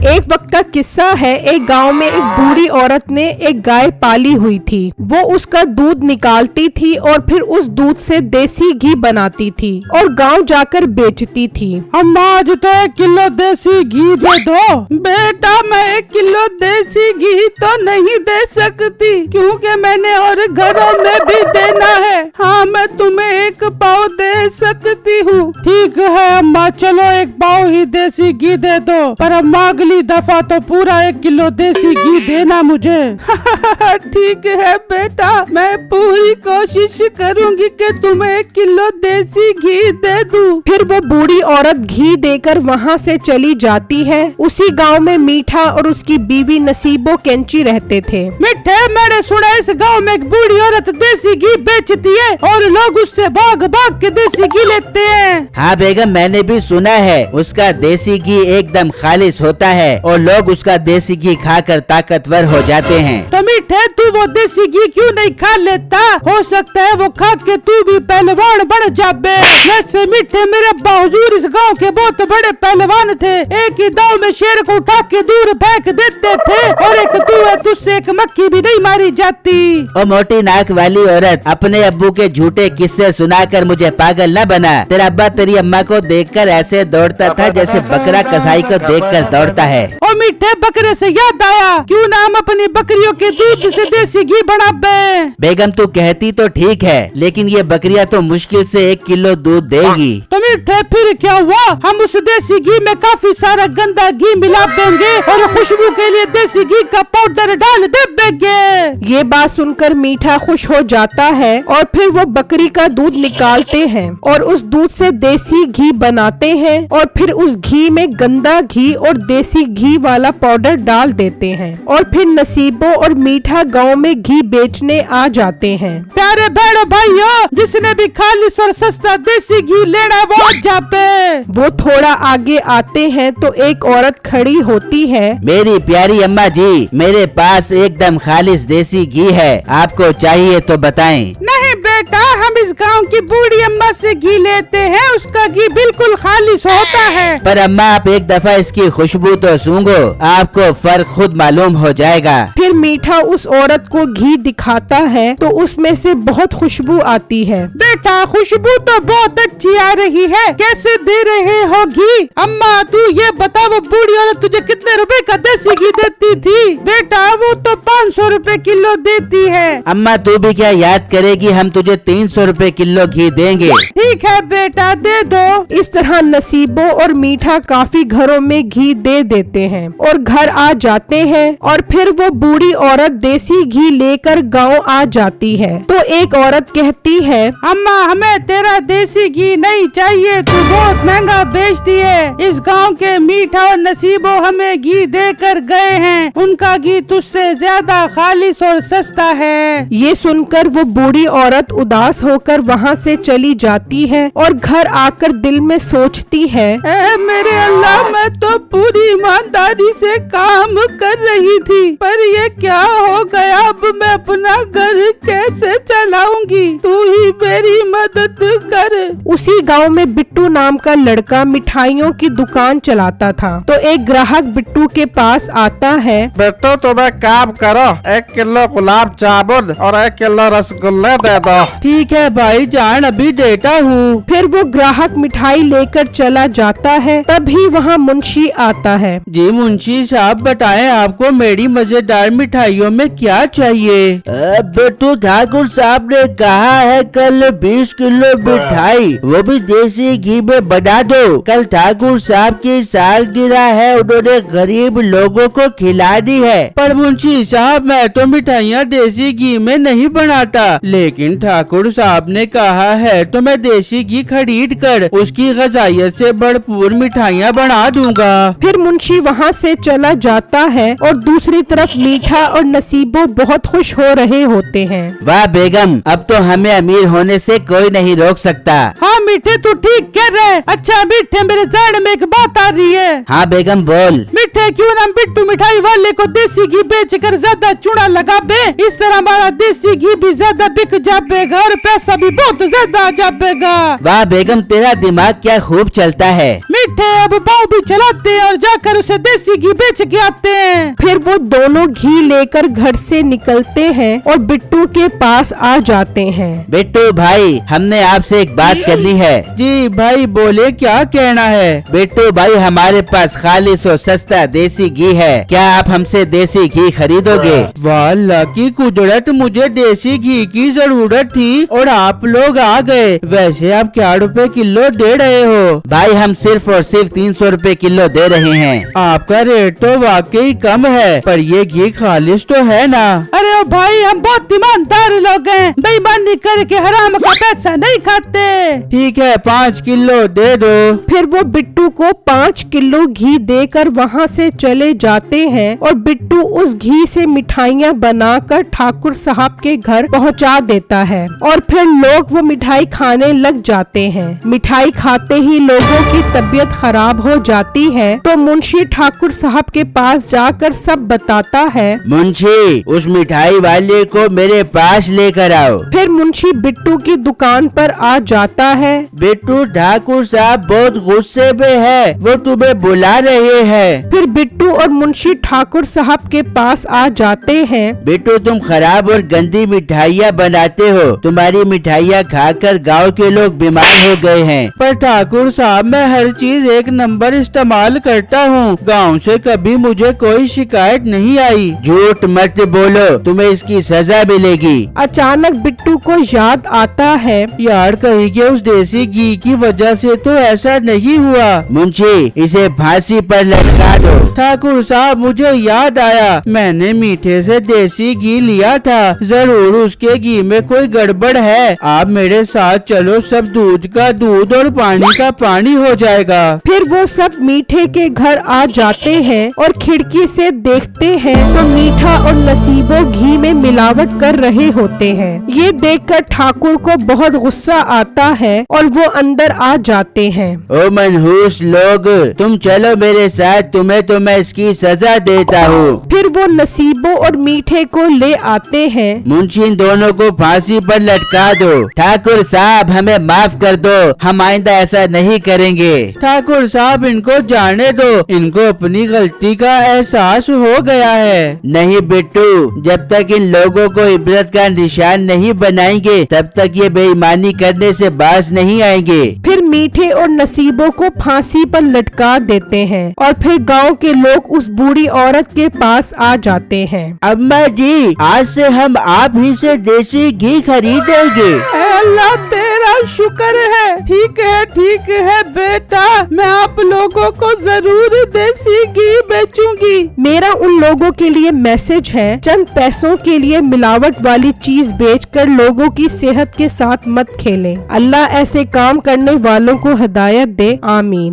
एक वक्त का किस्सा है। एक गांव में एक बूढ़ी औरत ने एक गाय पाली हुई थी। वो उसका दूध निकालती थी और फिर उस दूध से देसी घी बनाती थी और गांव जाकर बेचती थी। अम्मा आज तो 1 किलो देसी घी दे दो। बेटा मैं 1 किलो देसी घी तो नहीं दे सकती क्योंकि मैंने और घरों में भी देना है। हाँ मैं तुम्हें 1 पाव दे सकती हूँ। ठीक है अम्मा चलो 1 पाव ही देसी घी दे दो, पर अम्मा अगली दफा तो पूरा 1 किलो देसी घी देना मुझे। ठीक है बेटा मैं पूरी कोशिश करूँगी कि तुम्हें 1 किलो देसी घी दे दूँ। फिर वो बूढ़ी औरत घी देकर वहाँ से चली जाती है। उसी गांव में मीठा और उसकी बीवी नसीबो कैंची रहते थे। मिठे मैंने सुना इस गांव में एक बूढ़ी औरत देसी घी बेचती है और लोग उससे भाग भाग के देसी घी लेते हैं। हाँ बेगम मैंने भी सुना है उसका देसी घी एकदम खालिश होता है और लोग उसका देसी घी खाकर ताकतवर हो जाते हैं। तो मीठे तू वो देसी घी क्यों नहीं खा लेता? हो सकता है वो खा के तू भी पहलवान बन जाबे। वैसे मीठे मेरे अब्बा हुजूर इस गांव के बहुत बड़े पहलवान थे। एक ही दाव में शेर को उठा के दूर फेंक देते थे और एक तू है, तुझसे एक मक्खी भी नहीं मारी जाती। ओ मोटी नाक वाली औरत अपने अब्बू के झूठे किस्से सुनाकर मुझे पागल न बना। तेरा अब्बा तेरी अम्मा को देखकर ऐसे दौड़ता था जैसे बकरा कसाई को देखकर दौड़ता है। ओ मीठे बकरे से याद आया, क्यों ना हम अपनी बकरियों के दूध से देसी घी बनाबे। बेगम तू कहती तो ठीक है लेकिन ये बकरियां तो मुश्किल से 1 किलो दूध देगी। तो मीठे फिर क्या हुआ, हम उस देसी घी में काफी सारा गंदा घी मिला देंगे और खुशबू के लिए देसी घी का पाउडर डाल देंगे। ये बात सुनकर मीठा खुश हो जाता है और फिर वो बकरी का दूध निकालते हैं और उस दूध से देसी घी बनाते हैं और फिर उस घी में गंदा घी और देसी घी वाला पाउडर डाल देते हैं और फिर नसीबो और मीठा गांव में घी बेचने आ जाते हैं। प्यारे बहनों भाइयों जिसने भी खालिश और सस्ता देसी घी लेना वो जापे। वो थोड़ा आगे आते हैं तो एक औरत खड़ी होती है। मेरी प्यारी अम्मा जी मेरे पास एकदम खालिश देसी घी है, आपको चाहिए तो बताएं। नहीं बेटा हम इस गांव की बूढ़ी अम्मा से घी लेते हैं, उसका घी बिल्कुल खालिश होता है। पर अम्मा आप एक दफा इसकी खुशबू तो सूंघो, आपको फर्क खुद मालूम हो जाएगा। फिर मीठा उस औरत को घी दिखाता है तो उसमें से बहुत खुशबू आती है। बेटा खुशबू तो बहुत अच्छी आ रही है, कैसे दे रहे हो घी? अम्मा तू ये बता वो बूढ़ी औरत तुझे कितने रुपए का देसी घी देती थी? बेटा वो तो 500 रुपए किलो देती है। अम्मा तू भी क्या याद करेगी, हम तुझे 300 रुपए किलो घी देंगे। ठीक है बेटा दे दो। इस तरह नसीबो और मीठा काफी घरों में घी दे देते हैं और घर आ जाते हैं और फिर वो बूढ़ी औरत देसी घी लेकर गांव आ जाती है। तो एक औरत कहती है, अम्मा हमें तेरा देसी घी नहीं चाहिए, तू बहुत महंगा बेचती है। इस गांव के मीठा और नसीबो हमें घी देकर गए हैं, उनका घी तुझसे ज्यादा खालिश और सस्ता है। ये सुनकर वो बूढ़ी औरत उदास होकर वहाँ से चली जाती है और घर आकर दिल में सोचती है, मेरे अल्लाह मैं तो पूरी ईमानदारी से काम कर रही थी, पर ये क्या हो गया? अब मैं अपना घर कैसे चलाऊंगी? तू ही मेरी मदद कर। उसी गांव में बिट्टू नाम का लड़का मिठाइयों की दुकान चलाता था। तो एक ग्राहक बिट्टू के पास आता है। बेटो तुम एक काम करो, 1 किलो गुलाब जामुन और 1 किलो रसगुल्ले दे दो। ठीक है भाई जान अभी देता हूँ। फिर वो ग्राहक मिठाई लेकर चला जाता है। तभी वहाँ मुंशी आता है। जी मुंशी साहब बताएं आपको मेरी मजेदार मिठाइयों में क्या चाहिए? बेटू ठाकुर साहब ने कहा है कल 20 किलो मिठाई, वो भी देसी घी में बना दो। कल ठाकुर साहब की सालगिरह है, उन्होंने गरीब लोगों को खिलानी है। पर मुंशी साहब मैं तो मिठाइयाँ देसी घी में नहीं बनाता, लेकिन ठाकुर साहब ने कहा है तो मैं देसी घी खरीद कर उसकी ग़िज़ाइयत से भरपूर मिठाइयाँ बना दूंगा। फिर मुंशी वहाँ से चला जाता है और दूसरी तरफ मीठा और नसीबो बहुत खुश हो रहे होते हैं। वाह बेगम अब तो हमें अमीर होने से कोई नहीं रोक सकता। हाँ मीठे तू ठीक कह रहे। अच्छा मीठे मेरे ज़हन में एक बात आ रही है। हाँ बेगम बोल। मीठे क्यों ना बिट्टू मिठाई वाले को देसी घी बेच कर ज्यादा चूड़ा लगा बे, इस तरह हमारा देसी घी भी ज्यादा बिक जाएगा और पैसा भी बहुत ज्यादा आ जाएगा। वाह बेगम तेरा दिमाग क्या खूब चलता है। मीठे अब पाव भी चलाते हैं और जाकर उसे देसी घी बेच के आते हैं। फिर वो दोनों घी लेकर घर से निकलते हैं और बिट्टू के पास आ जाते हैं। बिट्टू भाई, हमने आपसे एक बात करनी है। जी भाई बोले, क्या कहना है? बिट्टू भाई, हमारे पास खालिश और सस्ता देसी घी है, क्या आप हमसे देसी घी खरीदोगे? वाह अल्लाह की कुदरत, मुझे देसी घी की जरूरत थी और आप लोग आ गए। वैसे आप क्या रुपए किलो दे रहे हो? भाई हम सिर्फ और सिर्फ 300 रुपए किलो दे रहे हैं। आपका रेट तो वाकई कम है, पर ये घी खालिश तो है ना? अरे ओ भाई, हम बहुत ईमानदार लोग हैं, बेईमानी करके हराम का पैसा नहीं खाते। ठीक है, 5 किलो दे दो। फिर वो बिट्टू को 5 किलो घी देकर वहाँ से चले जाते हैं और बिट्टू उस घी से मिठाइयाँ बनाकर ठाकुर साहब के घर पहुँचा देता है और फिर लोग वो मिठाई खाने लग जाते हैं। मिठाई खाते ही लोगों की तबीयत खराब हो जाती है तो मुंशी ठाकुर साहब के पास जाकर सब बताता है। मुंशी, उस मिठाई वाले को मेरे पास लेकर आओ। फिर मुंशी बिट्टू की दुकान पर आ जाता है। बिट्टू, ठाकुर साहब बहुत गुस्से में है, वो तुम्हें बुला रहे हैं। फिर बिट्टू और मुंशी ठाकुर साहब के पास आ जाते हैं। बिट्टू, तुम खराब और गंदी मिठाइयाँ बनाते हो, तुम्हारी मिठाइयाँ खाकर गांव के लोग बीमार हो गए हैं। पर ठाकुर साहब, मैं हर चीज 1 नंबर इस्तेमाल करता हूँ, गांव से कभी मुझे कोई शिकायत नहीं आई। झूठ मत बोलो, तुम्हें इसकी सजा मिलेगी। अचानक बिट्टू को याद आता है। यार, कहीं के उस देसी घी की वजह से तो ऐसा नहीं हुआ। मुंशी, इसे फांसी पर लटका दो। ठाकुर साहब, मुझे याद आया, मैंने मीठे से देसी घी लिया था, जरूर उसके घी में कोई गड़बड़ है। आप मेरे साथ चलो, सब दूध का दूध और पानी का पानी हो जाएगा। फिर वो सब मीठे के घर आ जाते हैं और खिड़की से देखते हैं तो मीठा और नसीबो घी में मिलावट कर रहे होते हैं। ये देखकर ठाकुर को बहुत गुस्सा आता है और वो अंदर आ जाते हैं। ओ मनहूस लोग, तुम चलो मेरे साथ, तुम्हें तो मैं इसकी सजा देता हूँ। फिर वो नसीबो और मीठे को ले आते हैं। मुंशी, इन दोनों को फांसी पर लटका दो। ठाकुर साहब, हमें माफ कर दो, हम आइंदा ऐसा नहीं करेंगे। ठाकुर साहब, इनको जाने दो, इनको अपनी गलती का एहसास हो गया है। नहीं बिट्टू, जब तक इन लोगों को इबरत का निशान नहीं बनाएंगे तब तक ये बेईमानी करने से बाज नहीं आएंगे। फिर मीठे और नसीबो को फांसी पर लटका देते हैं और फिर गांव के लोग उस बूढ़ी औरत के पास आ जाते हैं। अम्मा जी, आज से हम आप ही से देसी घी खरीदेंगे। अल्लाह तेरा शुक्र है। ठीक है बेटा, मैं आप लोगों को जरूर देसी घी बेचूंगी। मेरा उन लोगों के लिए मैसेज है, चंद पैसों के लिए मिलावट वाली चीज बेचकर लोगों की सेहत के साथ मत खेलें। अल्लाह ऐसे काम करने वालों को हिदायत दे। आमीन।